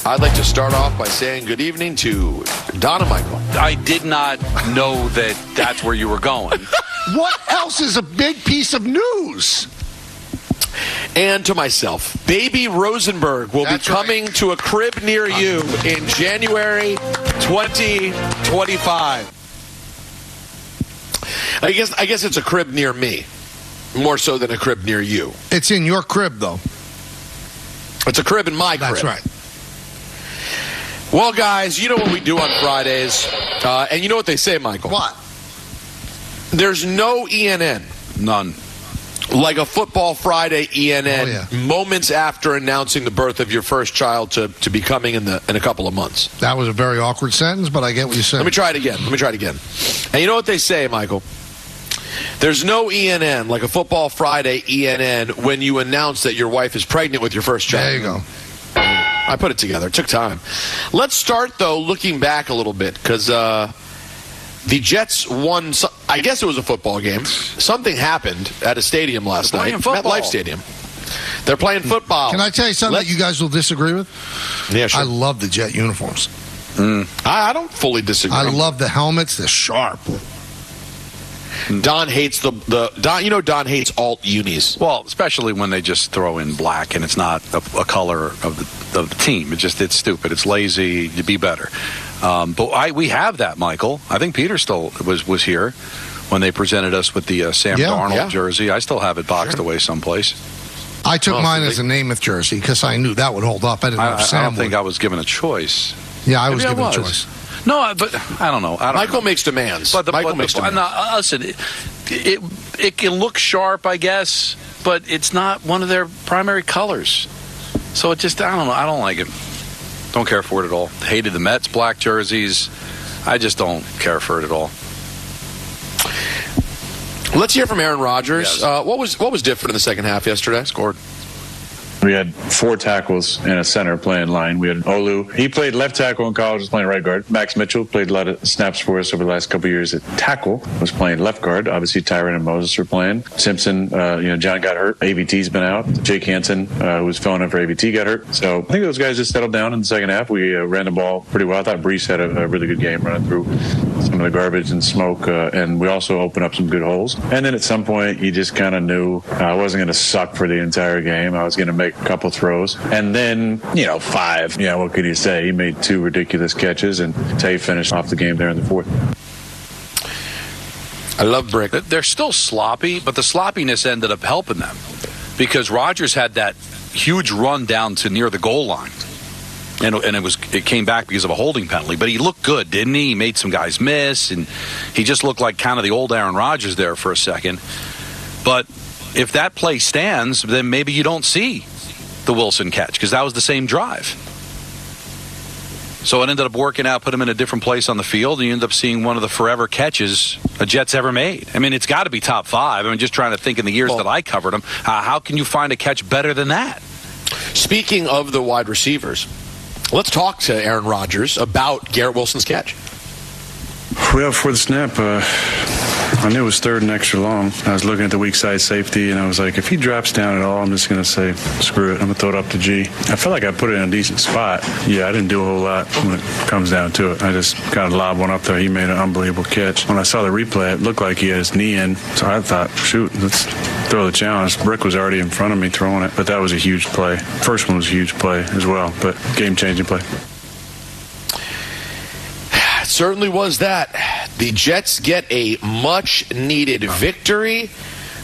I'd like to start off by saying good evening to Don and Michael. I did not know that that's where you were going. What else is a big piece of news? And to myself, baby Rosenberg will be coming to a crib near you in January 2025. I guess it's a crib near me, more so than a crib near you. It's in your crib, though. It's a crib in my crib. That's right. Well, guys, you know what we do on Fridays, and you know what they say, Michael. What? There's no ENN. None. Like a Football Friday ENN, Oh, yeah. moments after announcing the birth of your first child to be coming in a couple of months. That was a very awkward sentence, but I get what you said. Let me try it again. And you know what they say, Michael? There's no ENN, like a Football Friday ENN, when you announce that your wife is pregnant with your first child. There you go. I put it together. It took time. Let's start, though, looking back a little bit, because the Jets won, I guess it was a football game. Something happened at a stadium last night. MetLife Stadium. They're playing football. Can I tell you something that you guys will disagree with? Yeah, sure. I love the Jet uniforms. I don't fully disagree. I love the helmets. They're sharp. Don hates Don hates alt unis. Well, especially when they just throw in black and it's not a color of the team. It's stupid. It's lazy. To be better. But we have that, Michael. I think Peter still was here when they presented us with the Sam Darnold jersey. I still have it boxed away someplace. I took mine as a Namath jersey because I knew that would hold up. I didn't know if Sam I don't think I was given a choice. Yeah, I was given a choice. No, but I don't know. Michael makes demands. Michael makes demands. Listen, it can look sharp, I guess, but it's not one of their primary colors. So it just, I don't know. I don't like it. Don't care for it at all. Hated the Mets black jerseys. I just don't care for it at all. Let's hear from Aaron Rodgers. Yes. What was different in the second half yesterday? Scored. We had 4 tackles and a center playing line. We had Olu. He played left tackle in college, was playing right guard. Max Mitchell played a lot of snaps for us over the last couple of years at tackle, was playing left guard. Obviously, Tyron and Moses were playing. Simpson, John got hurt. AVT's been out. Jake Hansen, who was filling in for AVT, got hurt. So I think those guys just settled down in the second half. We ran the ball pretty well. I thought Brees had a really good game running through some of the garbage and smoke, and we also opened up some good holes. And then at some point, you just kind of knew I wasn't going to suck for the entire game. I was going to make a couple throws. And then, 5. What could you say? He made 2 ridiculous catches, and Tay finished off the game there in the fourth. I love Brick. They're still sloppy, but the sloppiness ended up helping them because Rodgers had that huge run down to near the goal line. And it came back because of a holding penalty. But he looked good, didn't he? He made some guys miss, and he just looked like kind of the old Aaron Rodgers there for a second. But if that play stands, then maybe you don't see the Wilson catch because that was the same drive. So it ended up working out, put him in a different place on the field, and you end up seeing one of the forever catches a Jets ever made. I mean, it's got to be top 5. I mean, just trying to think in the years that I covered him, how can you find a catch better than that? Speaking of the wide receivers, let's talk to Aaron Rodgers about Garrett Wilson's catch. Well, for the snap, I knew it was 3rd and extra long. I was looking at the weak side safety, and I was like, if he drops down at all, I'm just going to say, screw it. I'm going to throw it up to G. I felt like I put it in a decent spot. Yeah, I didn't do a whole lot when it comes down to it. I just got to lob one up there. He made an unbelievable catch. When I saw the replay, it looked like he had his knee in, so I thought, shoot, let's throw the challenge. Brick was already in front of me throwing it, but that was a huge play. First one was a huge play as well, but game-changing play. Certainly was that. The Jets get a much-needed victory.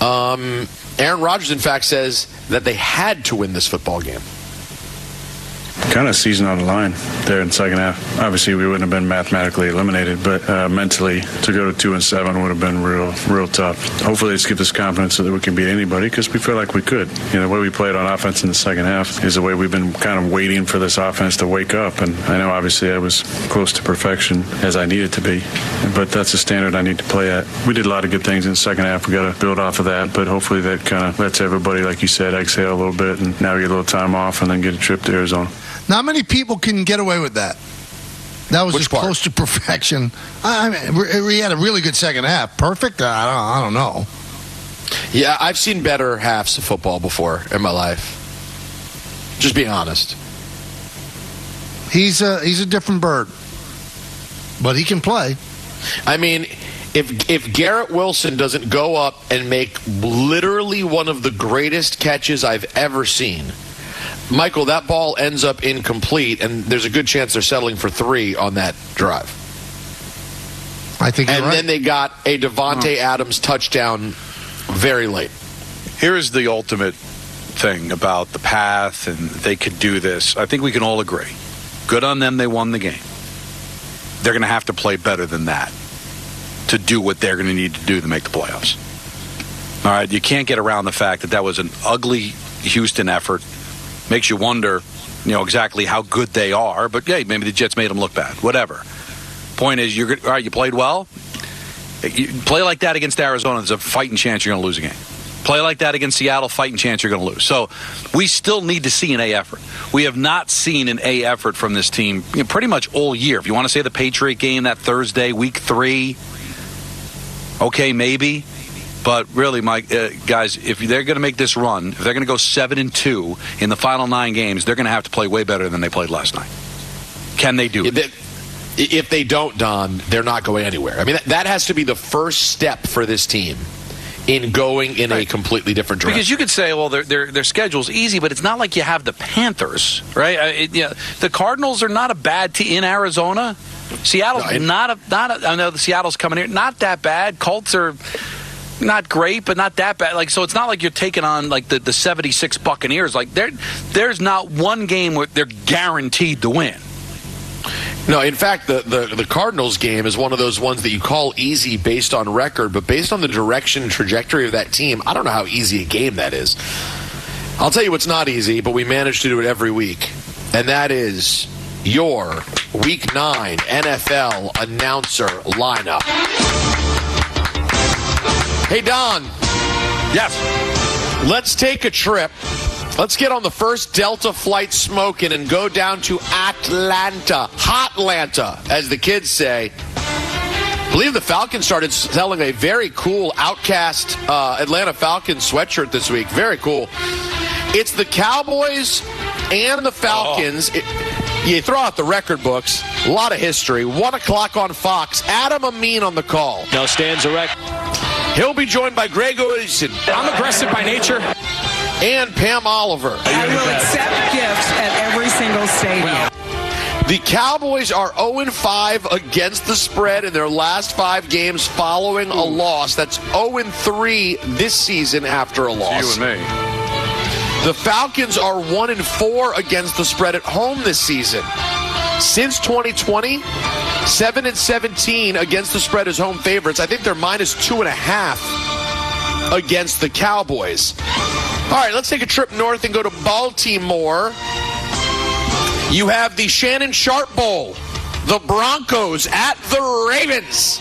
Aaron Rodgers, in fact, says that they had to win this football game. Kind of season on the line there in the second half. Obviously, we wouldn't have been mathematically eliminated, but mentally, to go to 2-7 would have been real tough. Hopefully, this gives us confidence so that we can beat anybody because we feel like we could. The way we played on offense in the second half is the way we've been kind of waiting for this offense to wake up. And I know, obviously, I was close to perfection as I needed to be, but that's a standard I need to play at. We did a lot of good things in the second half. We got to build off of that, but hopefully that kind of lets everybody, like you said, exhale a little bit and now get a little time off and then get a trip to Arizona. Not many people can get away with that. That was just close to perfection. I mean, we had a really good second half. Perfect? I don't know. Yeah, I've seen better halves of football before in my life. Just being honest. He's a different bird, but he can play. I mean, if Garrett Wilson doesn't go up and make literally one of the greatest catches I've ever seen, Michael, that ball ends up incomplete, and there's a good chance they're settling for 3 on that drive. I think you're right. And then they got a Devontae Adams touchdown very late. Here's the ultimate thing about the path, and they could do this. I think we can all agree. Good on them, they won the game. They're going to have to play better than that to do what they're going to need to do to make the playoffs. All right, you can't get around the fact that was an ugly Houston effort. Makes you wonder, exactly how good they are. But, hey, maybe the Jets made them look bad. Whatever. Point is, all right, you played well. You play like that against Arizona, there's a fighting chance you're going to lose a game. Play like that against Seattle, fighting chance you're going to lose. So we still need to see an A effort. We have not seen an A effort from this team pretty much all year. If you want to say the Patriot game that Thursday, week 3, okay, maybe. But really, guys, if they're going to make this run, if they're going to go 7-2 in the final 9 games, they're going to have to play way better than they played last night. Can they do it? If they don't, Don, they're not going anywhere. I mean, that has to be the first step for this team in going in a completely different direction. Because you could say, well, their schedule's easy, but it's not like you have the Panthers, right? The Cardinals are not a bad team in Arizona. Seattle's not. I know the Seattle's coming here, not that bad. Colts are not great, but not that bad. So it's not like you're taking on the 76 Buccaneers. There's not one game where they're guaranteed to win. No, in fact, the Cardinals game is one of those ones that you call easy based on record, but based on the direction and trajectory of that team, I don't know how easy a game that is. I'll tell you what's not easy, but we manage to do it every week, and that is your Week 9 NFL announcer lineup. Hey, Don. Yes. Let's take a trip. Let's get on the first Delta flight smoking and go down to Atlanta. Hotlanta, as the kids say. I believe the Falcons started selling a very cool Outcast Atlanta Falcons sweatshirt this week. Very cool. It's the Cowboys and the Falcons. You throw out the record books. A lot of history. 1 o'clock on Fox. Adam Amin on the call. Now stands erect. He'll be joined by Greg Oden. I'm aggressive by nature. And Pam Oliver. I will accept gifts at every single stadium. The Cowboys are 0-5 against the spread in their last 5 games following a loss. That's 0-3 this season after a loss. You and me. The Falcons are 1-4 against the spread at home this season. Since 2020, 7-17 against the spread as home favorites. I think they're -2.5 against the Cowboys. All right, let's take a trip north and go to Baltimore. You have the Shannon Sharp Bowl. The Broncos at the Ravens.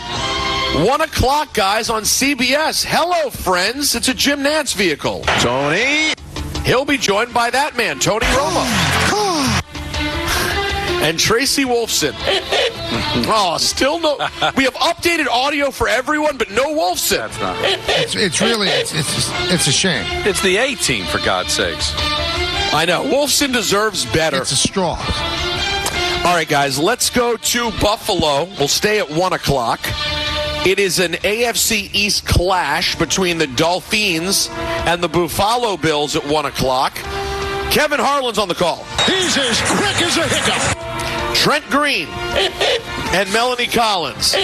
1 o'clock, guys, on CBS. Hello, friends. It's a Jim Nantz vehicle. Tony. He'll be joined by that man, Tony Romo. And Tracy Wolfson. Oh, still no. We have updated audio for everyone, but no Wolfson. That's not. It's really it's a shame. It's the A team, for God's sakes. I know. Wolfson deserves better. It's a straw. All right, guys, let's go to Buffalo. We'll stay at 1 o'clock. It is an AFC East clash between the Dolphins and the Buffalo Bills at 1 o'clock. Kevin Harlan's on the call. He's as quick as a hiccup. Trent Green and Melanie Collins.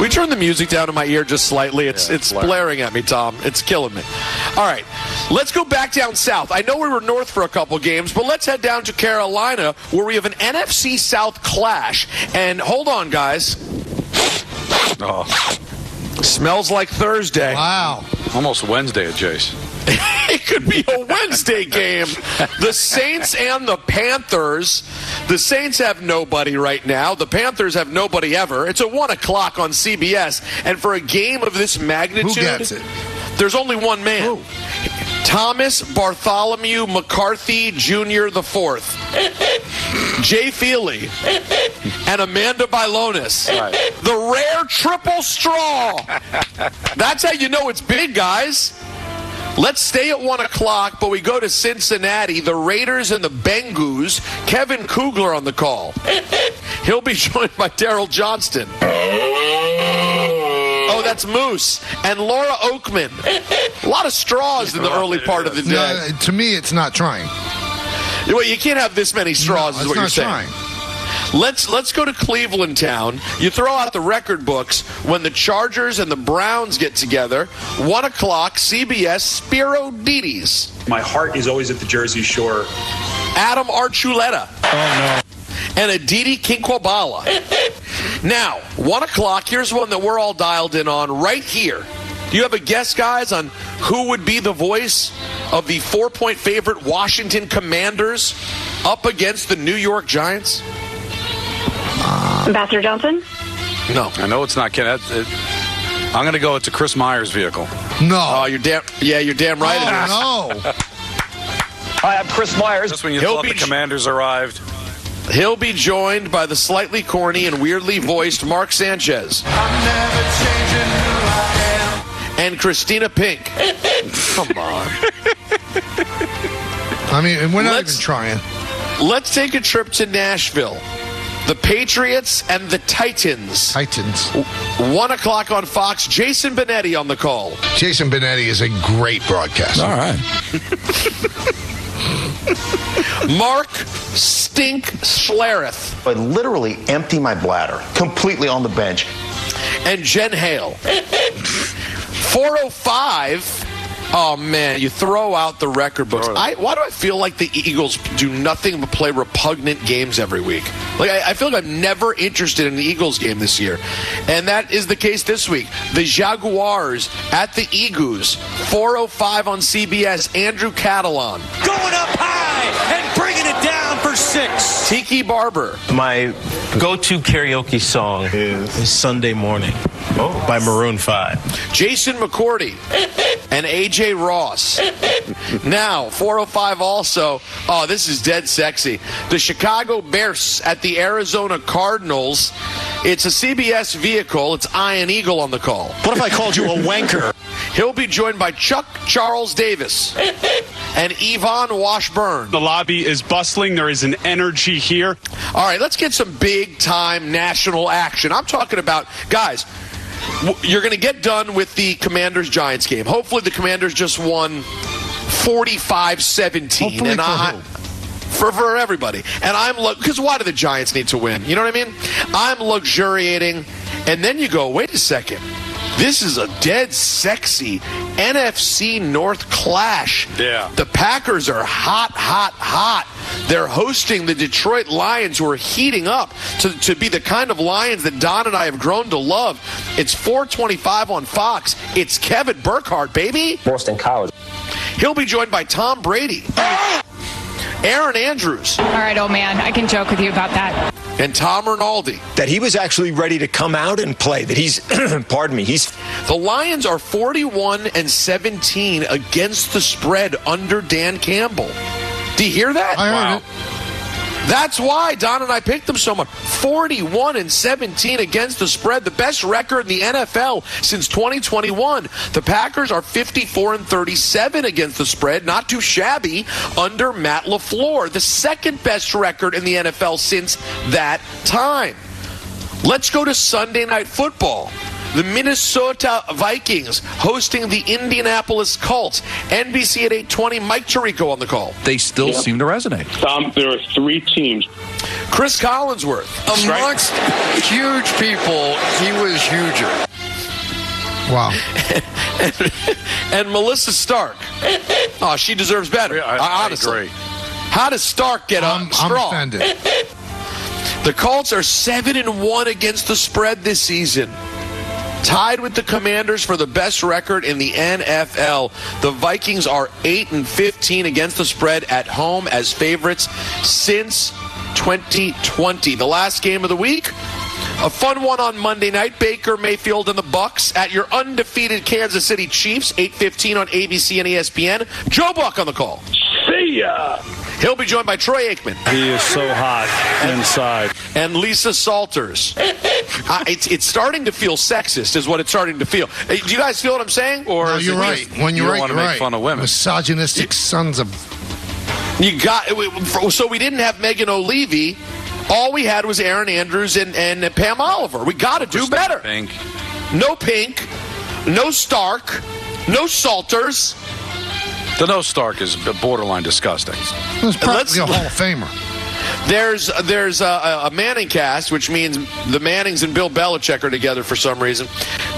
We turn the music down in my ear just slightly. It's blaring at me, Tom. It's killing me. All right, let's go back down south. I know we were north for a couple games, but let's head down to Carolina where we have an NFC South clash. And hold on, guys. Oh, Smells like Thursday. Wow. almost Wednesday at Jace. It could be a Wednesday game. The Saints and the Panthers. The Saints have nobody right now. The Panthers have nobody ever. It's at 1 o'clock on CBS. And for a game of this magnitude, who gets it? There's only one man. Who? Thomas Bartholomew McCarthy Jr. IV. Jay Feely. And Amanda Bylonis. Right. The rare triple straw. That's how you know it's big, guys. Let's stay at 1 o'clock, but we go to Cincinnati. The Raiders and the Bengals. Kevin Kugler on the call. He'll be joined by Daryl Johnston. Oh, that's Moose. And Laura Oakman. A lot of straws in the early part of the day. No, to me, it's not trying. Well, you can't have this many straws, is what you're saying. Trying. Let's go to Cleveland Town. You throw out the record books when the Chargers and the Browns get together. 1 o'clock, CBS, Spiro Dides. My heart is always at the Jersey Shore. Adam Archuleta. Oh, no. And Aditi Kinkwabala. Now, 1 o'clock, here's one that we're all dialed in on right here. Do you have a guess, guys, on who would be the voice of the 4-point favorite Washington Commanders up against the New York Giants? Ambassador Johnson? No. I know it's not Ken. I'm going to go. It's a Chris Myers vehicle. No. Oh, you're damn right. Oh, no. Hi, I'm Chris Myers. Just when you thought the Commanders arrived. He'll be joined by the slightly corny and weirdly voiced Mark Sanchez. I'm never changing who I am. And Christina Pink. Come on. I mean, we're not even trying. Let's take a trip to Nashville. The Patriots and the Titans. 1 o'clock on Fox. Jason Benetti on the call. Jason Benetti is a great broadcaster. All right. Mark Stink Schlereth. I literally empty my bladder completely on the bench. And Jen Hale. 4:05. Oh, man, you throw out the record books. Why do I feel like the Eagles do nothing but play repugnant games every week? Like I feel like I'm never interested in the Eagles game this year. And that is the case this week. The Jaguars at the Eagles. 4:05 on CBS. Andrew Catalan. Going up high and bringing it down for 6. Tiki Barber. My go-to karaoke song is Sunday Morning by Maroon 5. Jason McCourty and A.J. Ross. Now, 4:05 also. Oh, this is dead sexy. The Chicago Bears at the Arizona Cardinals. It's a CBS vehicle. It's Ian Eagle on the call. What if I called you a wanker? He'll be joined by Chuck Charles Davis and Yvonne Washburn. The lobby is bustling. There is an energy here. All right, let's get some big-time national action. I'm talking about, guys, you're going to get done with the Commanders-Giants game. Hopefully the Commanders just won 45-17. And for everybody. And I'm because why do the Giants need to win? You know what I mean? I'm luxuriating. And then you go, wait a second. This is a dead sexy NFC North clash. Yeah. The Packers are hot, hot, hot. They're hosting the Detroit Lions, who are heating up to be the kind of Lions that Don and I have grown to love. It's 4:25 on Fox. It's Kevin Burkhardt, baby. Boston College. He'll be joined by Tom Brady, Aaron Andrews. All right, old man, I can joke with you about that. And Tom Rinaldi. That he was actually ready to come out and play. That he's, pardon me, The Lions are 41-17 against the spread under Dan Campbell. Do you hear that? I heard it. That's why Don and I picked them so much. 41-17 against the spread, the best record in the NFL since 2021. The Packers are 54-37 against the spread, not too shabby, under Matt LaFleur, the second best record in the NFL since that time. Let's go to Sunday Night Football. The Minnesota Vikings hosting the Indianapolis Colts. NBC at 8:20. Mike Tirico on the call. They still seem to resonate. There are 3 teams. Chris Collinsworth. Amongst huge people, he was huger. Wow. and Melissa Stark. Oh, she deserves better. I honestly. agree. How does Stark get up strong? I'm offended. The Colts are 7-1 against the spread this season. Tied with the Commanders for the best record in the NFL. The Vikings are 8-15 against the spread at home as favorites since 2020. The last game of the week, a fun one on Monday night. Baker Mayfield and the Bucs at your undefeated Kansas City Chiefs, 8:15 on ABC and ESPN. Joe Buck on the call. See ya! He'll be joined by Troy Aikman. He is so hot inside. And Lisa Salters. It's starting to feel sexist, is what it's starting to feel. Do you guys feel what I'm saying? Or no, you're right. When you're right, want to make fun of women. Misogynistic sons of... So we didn't have Megan O'Leary. All we had was Erin Andrews and Pam Oliver. We got to do better. Pink. No Pink. No Stark. No Salters. The no Stark is borderline disgusting. It's probably a Hall of Famer. There's a Manning cast, which means the Mannings and Bill Belichick are together for some reason.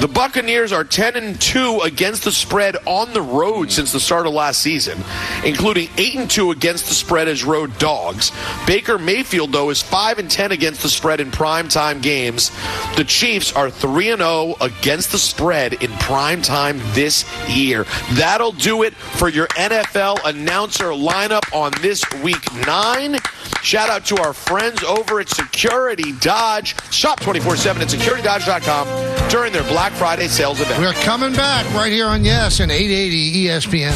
The Buccaneers are 10-2 against the spread on the road since the start of last season, including 8-2 against the spread as road dogs. Baker Mayfield, though, is 5-10 against the spread in primetime games. The Chiefs are 3-0 against the spread in primetime this year. That'll do it for your NFL announcer lineup on this week 9. Shout out to our friends over at Security Dodge. Shop 24/7 at securitydodge.com during their Black Friday sales event. We're coming back right here on Yes and 880 ESPN.